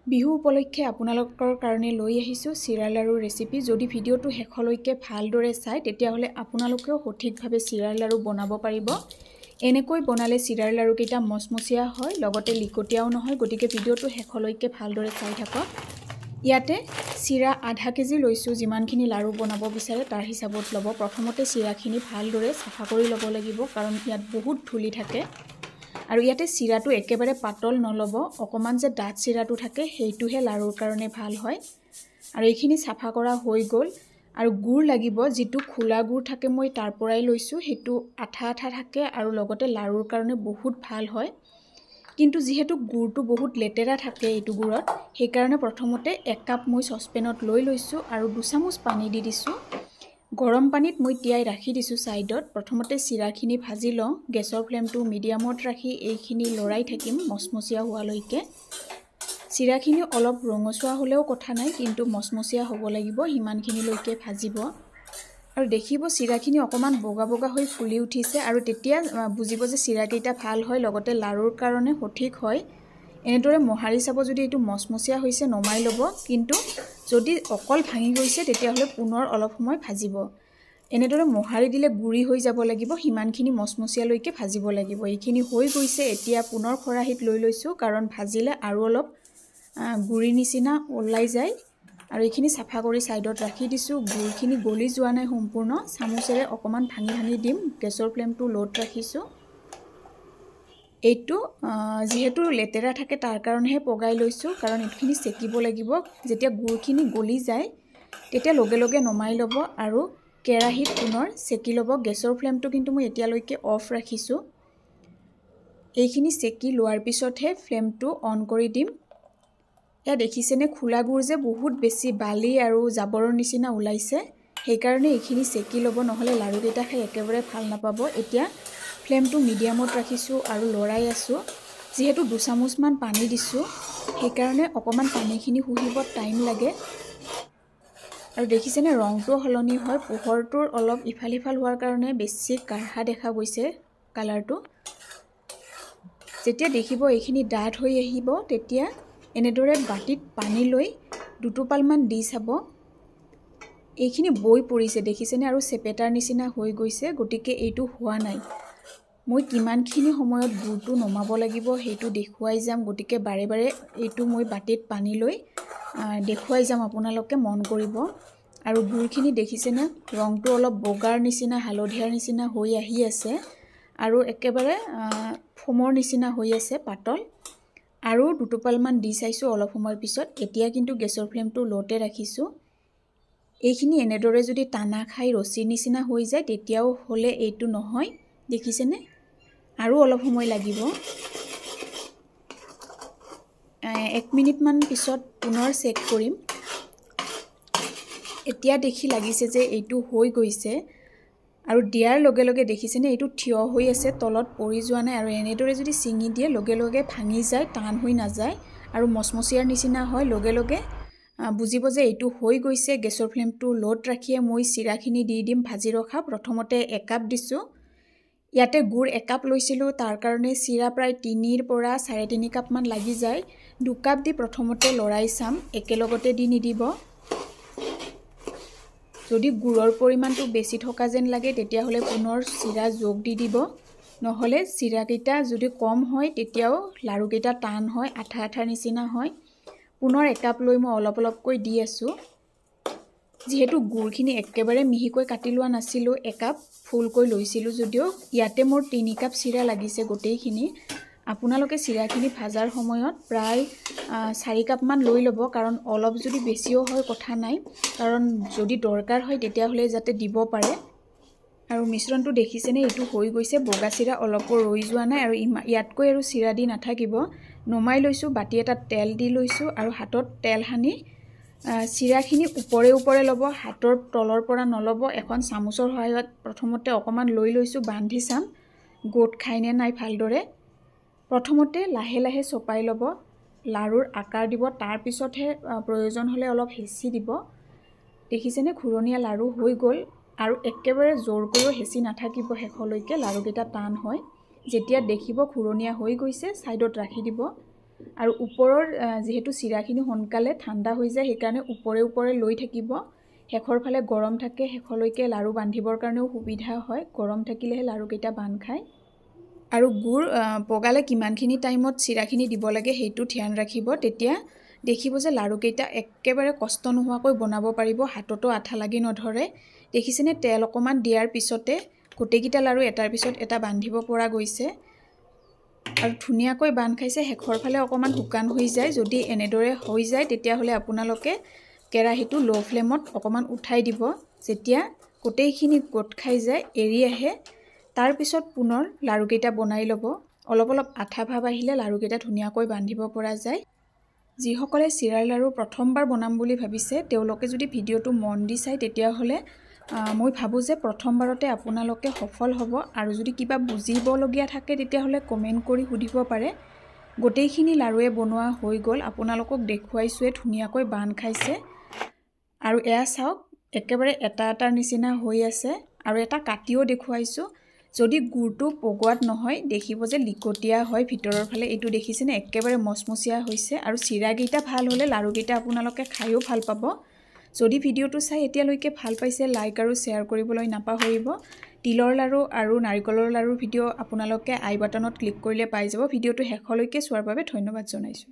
বিহু উপলক্ষে আপোনালোকৰ কাৰণে লৈ আহিছোঁ চিৰা লাৰুৰ ৰেচিপি। যদি ভিডিঅ'টো শেষলৈকে ভালদৰে চাই তেতিয়াহ'লে আপোনালোকেও সঠিকভাৱে চিৰা লাৰু বনাব পাৰিব। এনেকৈ বনালে চিৰাৰ লাৰুকেইটা মচমচীয়া হয়, লগতে লিকটিয়াও নহয়। গতিকে ভিডিঅ'টো শেষলৈকে ভালদৰে চাই থাকক। ইয়াতে চিৰা আধা কেজি লৈছোঁ। যিমানখিনি লাৰু বনাব বিচাৰে তাৰ হিচাপত ল'ব। প্ৰথমতে চিৰাখিনি ভালদৰে চাফা কৰি ল'ব লাগিব, কাৰণ ইয়াত বহুত ধূলি থাকে। আৰু ইয়াতে চিৰাটো একেবাৰে পাতল নল'ব, অকণমান যে ডাঠ চিৰাটো থাকে সেইটোহে লাৰুৰ কাৰণে ভাল হয়। আৰু এইখিনি চাফা কৰা হৈ গ'ল। আৰু গুড় লাগিব, যিটো খোলা গুড় থাকে মই তাৰ পৰাই লৈছোঁ। সেইটো আঠা আঠা থাকে আৰু লগতে লাৰুৰ কাৰণে বহুত ভাল হয়। কিন্তু যিহেতু গুড়টো বহুত লেতেৰা থাকে এইটো গুড়ত, সেইকাৰণে প্ৰথমতে 1 কাপ মই চচপেনত লৈ লৈছোঁ আৰু 2 চামুচ পানী দি দিছোঁ। গৰম পানীত মই তিয়াই ৰাখি দিছোঁ ছাইডত। প্ৰথমতে চিৰাখিনি ভাজি লওঁ। গেছৰ ফ্লেমটো মিডিয়ামত ৰাখি এইখিনি লৰাই থাকিম মচমচীয়া হোৱালৈকে। চিৰাখিনি অলপ ৰঙচুৱা হ'লেও কথা নাই, কিন্তু মচমচীয়া হ'ব লাগিব, সিমানখিনিলৈকে ভাজিব। আৰু দেখিব চিৰাখিনি অকণমান বগা বগা হৈ ফুলি উঠিছে, আৰু তেতিয়া বুজিব যে চিৰাকেইটা ভাল হয়, লগতে লাৰুৰ কাৰণে সঠিক হয়। এনেদৰে মোহাৰি চাব, যদি এইটো মচমচীয়া হৈছে নমাই ল'ব। কিন্তু যদি অকল ভাঙি গৈছে তেতিয়াহ'লে পুনৰ অলপ সময় ভাজিব। এনেদৰে মোহাৰি দিলে গুড়ি হৈ যাব লাগিব, সিমানখিনি মচমচীয়ালৈকে ভাজিব লাগিব। এইখিনি হৈ গৈছে। এতিয়া পুনৰ খৰাহীত লৈ লৈছোঁ, কাৰণ ভাজিলে আৰু অলপ গুড়িৰ নিচিনা ওলাই যায়। আৰু এইখিনি চাফা কৰি ছাইডত ৰাখি দিছোঁ। গুড়খিনি গলি যোৱা নাই সম্পূৰ্ণ। চামুচেৰে অকণমান ভাঙি ভাঙি দিম। গেছৰ ফ্লেমটো ল'ত ৰাখিছোঁ। এইটো যিহেতু লেতেৰা থাকে তাৰ কাৰণেহে পগাই লৈছোঁ, কাৰণ এইখিনি চেকিব লাগিব। যেতিয়া গুড়খিনি গলি যায় তেতিয়া লগে লগে নমাই ল'ব আৰু কেৰাহীত পুনৰ চেকি ল'ব। গেছৰ ফ্লেমটো কিন্তু মই এতিয়ালৈকে অফ ৰাখিছোঁ। এইখিনি চেকি লোৱাৰ পিছতহে ফ্লেমটো অন কৰি দিম। এয়া দেখিছেনে, খোলা গুড় যে বহুত বেছি বালি আৰু জাবৰৰ নিচিনা ওলাইছে। সেইকাৰণে এইখিনি চেকি ল'ব, নহ'লে লাৰুকেইটা খাই একেবাৰে ভাল নাপাব। এতিয়া ফ্লেমটো মিডিয়ামত ৰাখিছোঁ আৰু লৰাই আছোঁ। যিহেতু 2 চামুচমান পানী দিছোঁ, সেইকাৰণে অকণমান পানীখিনি শুহিব টাইম লাগে। আৰু দেখিছেনে, ৰংটো সলনি হয়। পোহৰটোৰ অলপ ইফাল সিফাল হোৱাৰ কাৰণে বেছি কাঢ়া দেখা গৈছে কালাৰটো। যেতিয়া দেখিব এইখিনি ডাঠ হৈ আহিব, তেতিয়া এনেদৰে বাটিত পানী লৈ 2 টোপালমান দি চাব। এইখিনি বৈ পৰিছে দেখিছেনে, আৰু চেপেটাৰ নিচিনা হৈ গৈছে। গতিকে এইটো হোৱা নাই। মই কিমানখিনি সময়ত গুড়টো নমাব লাগিব সেইটো দেখুৱাই যাম। গতিকে বাৰে বাৰে এইটো মই বাটিত পানী লৈ দেখুৱাই যাম, আপোনালোকে মন কৰিব। আৰু গুড়খিনি দেখিছেনে, ৰংটো অলপ বগাৰ নিচিনা, হালধীয়াৰ নিচিনা হৈ আহি আছে, আৰু একেবাৰে ফোমৰ নিচিনা হৈ আছে, পাতল। আৰু 2 টোপালমান দি চাইছোঁ অলপ সময়ৰ পিছত। এতিয়া কিন্তু গেছৰ ফ্লেমটো ল'তে ৰাখিছোঁ। এইখিনি এনেদৰে যদি টানা খাই ৰছীৰ নিচিনা হৈ যায় তেতিয়াও হ'লে এইটো নহয়। দেখিছেনে, আৰু অলপ সময় লাগিব। 1 মিনিটমান পিছত পুনৰ চেক কৰিম। এতিয়া দেখি লাগিছে যে এইটো হৈ গৈছে। আৰু দিয়াৰ লগে লগে দেখিছেনে, এইটো থিয় হৈ আছে, তলত পৰি যোৱা নাই। আৰু এনেদৰে যদি ছিঙি দিয়ে লগে লগে ভাঙি যায়, টান হৈ নাযায় আৰু মচমচীয়াৰ নিচিনা হয়। লগে লগে বুজিব যে এইটো হৈ গৈছে। গেছৰ ফ্লেমটো ল'ত ৰাখিয়ে মই চিৰাখিনি দি দিম ভাজি ৰখা। প্ৰথমতে 1 কাপ দিছোঁ। ইয়াতে গুড় 1 কাপ লৈছিলোঁ, তাৰ কাৰণে চিৰা প্ৰায় 3 পৰা 3.5 কাপমান লাগি যায়। 2 কাপ দি প্ৰথমতে লৰাই চাম, একেলগতে দি নিদিব। যদি গুড়ৰ পৰিমাণটো বেছি থকা যেন লাগে তেতিয়াহ'লে পুনৰ চিৰা যোগ দি দিব। নহ'লে চিৰাকেইটা যদি কম হয় তেতিয়াও লাৰুকেইটা টান হয়, আঠা আঠাৰ নিচিনা হয়। পুনৰ 1 কাপ লৈ মই অলপ অলপকৈ দি আছোঁ। যিহেতু গুড়খিনি একেবাৰে মিহিকৈ কাটি লোৱা নাছিলোঁ, 1 কাপ ফুলকৈ লৈছিলোঁ যদিও ইয়াতে মোৰ 3 কাপ চিৰা লাগিছে গোটেইখিনি। আপোনালোকে চিৰাখিনি ভাজাৰ সময়ত প্ৰায় 4 কাপমান লৈ ল'ব, কাৰণ অলপ যদি বেছিও হয় কথা নাই, কাৰণ যদি দৰকাৰ হয় তেতিয়াহ'লে যাতে দিব পাৰে। আৰু মিশ্ৰণটো দেখিছেনে, এইটো হৈ গৈছে। বগা চিৰা অলপো ৰৈ যোৱা নাই, আৰু ইয়াতকৈ আৰু চিৰা দি নাথাকিব। নমাই লৈছোঁ। বাটি এটাত তেল দি লৈছোঁ আৰু হাতত তেল সানি চিৰাখিনি ওপৰে ওপৰে ল'ব, হাতৰ তলৰ পৰা নল'ব। এখন চামুচৰ সহায়ত প্ৰথমতে অকণমান লৈ লৈছোঁ, বান্ধি চাম গোট খায়নে নাই ভালদৰে। প্ৰথমতে লাহে লাহে চপাই ল'ব, লাৰুৰ আকাৰ দিব, তাৰপিছতহে প্ৰয়োজন হ'লে অলপ হেঁচি দিব। দেখিছেনে, ঘূৰণীয়া লাৰু হৈ গ'ল। আৰু একেবাৰে জোৰ কৰিও হেঁচি নাথাকিব শেষলৈকে, লাৰুকেইটা টান হয়। যেতিয়া দেখিব ঘূৰণীয়া হৈ গৈছে ছাইডত ৰাখি দিব। আৰু ওপৰৰ যেহেতু চিৰাখিনি সোনকালে ঠাণ্ডা হৈ যায় সেইকাৰণে ওপৰে লৈ থাকিব শেষৰ ফালে গৰম থাকে শেষলৈকে লাৰু বান্ধিবৰ কাৰণেও সুবিধা হয় গৰম থাকিলেহে লাৰুকেইটা বান্ধ খায় আৰু গুড় পগালে কিমানখিনি টাইমত চিৰাখিনি দিব লাগে সেইটো ধ্যান ৰাখিব তেতিয়া দেখিব যে লাৰুকেইটা একেবাৰে কষ্ট নোহোৱাকৈ বনাব পাৰিব হাততো আঠা লাগি নধৰে দেখিছেনে তেল অকমান দিয়াৰ পিছতে গোটেইকেইটা লাৰু এটাৰ পিছত এটা বান্ধিব পৰা গৈছে আৰু ধুনীয়াকৈ বান্ধ খাইছে শেষৰ ফালে অকমান শুকান হৈ যায় যদি এনেদৰে হৈ যায় তেতিয়াহ'লে আপোনালোকে কেৰাহীটো লো ফ্লেমত অকমান উঠাই দিব যেতিয়া গোটেইখিনি গোট খাই যায় এৰি আহে তাৰ পিছত পুনৰ লাৰুকেইটা বনাই ল'ব অলপ আঠা ভাব আহিলে লাৰুকেইটা ধুনীয়াকৈ বান্ধিব পৰা যায় যিসকলে চিৰাৰ লাৰু প্ৰথমবাৰ বনাম বুলি ভাবিছে তেওঁলোকে যদি ভিডিঅ'টো মন দি চাই তেতিয়াহ'লে মই ভাবোঁ যে প্ৰথমবাৰতে আপোনালোকে সফল হ'ব আৰু যদি কিবা বুজিবলগীয়া থাকে তেতিয়াহ'লে কমেণ্ট কৰি সুধিব পাৰে গোটেইখিনি লাৰুৱে বনোৱা হৈ গ'ল আপোনালোকক দেখুৱাইছোৱে ধুনীয়াকৈ বান্ধ খাইছে আৰু এয়া চাওক একেবাৰে এটাৰ নিচিনা হৈ আছে আৰু এটা কাটিও দেখুৱাইছোঁ যদি গুড়টো পগোৱাত নহয় দেখিব যে লিকটীয়া হয় ভিতৰৰ ফালে এইটো দেখিছেনে একেবাৰে মচমচীয়া হৈছে আৰু চিৰাকেইটা ভাল হ'লে লাৰুকেইটা আপোনালোকে খায়ো ভাল পাব যদি ভিডিঅ'টো চাই এতিয়ালৈকে ভাল পাইছে লাইক আৰু শ্বেয়াৰ কৰিবলৈ নাপাহৰিব তিলৰ লাৰু আৰু নাৰিকলৰ লাৰুৰ ভিডিঅ' আপোনালোকে আই বাটনত ক্লিক কৰিলে পাই যাব ভিডিঅ'টো শেষলৈকে চোৱাৰ বাবে ধন্যবাদ জনাইছোঁ